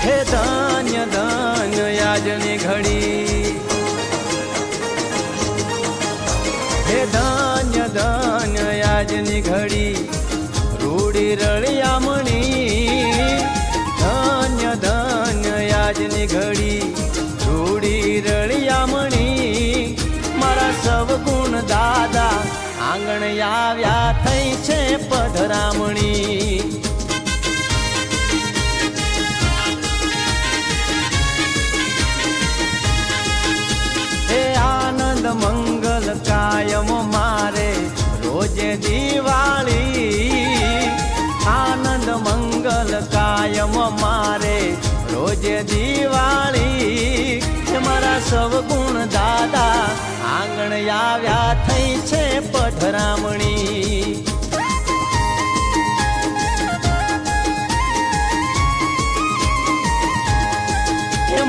હે ધન્ય ધન્ય આજની ઘડી, હે ધન્ય ધન્ય આજની ઘડી, રૂડી રળિયામણી. ધન્ય ધન્ય આજની ઘડી, રૂડી રળિયામણી. મારા સવ ગુણ દાદા આંગણ આવ્યા થઈ છે પધરામણી. હે આનંદ મંગલ કાયમ મારે રોજે દિવાળી. આનંદ મંગલ કાયમ મારે રોજે દિવાળી. મારા સવ ગુણ દાદા આંગણ આવ્યા થઈ છે પધરામણી.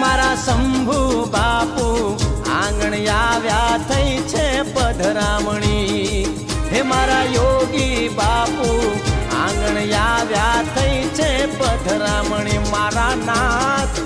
મારા શંભુ બાપુ આંગણ આવ્યા થઈ છે પધરામણી. હે મારા યોગી બાપુ આંગણ આવ્યા થઈ છે પધરામણી. મારા નાથ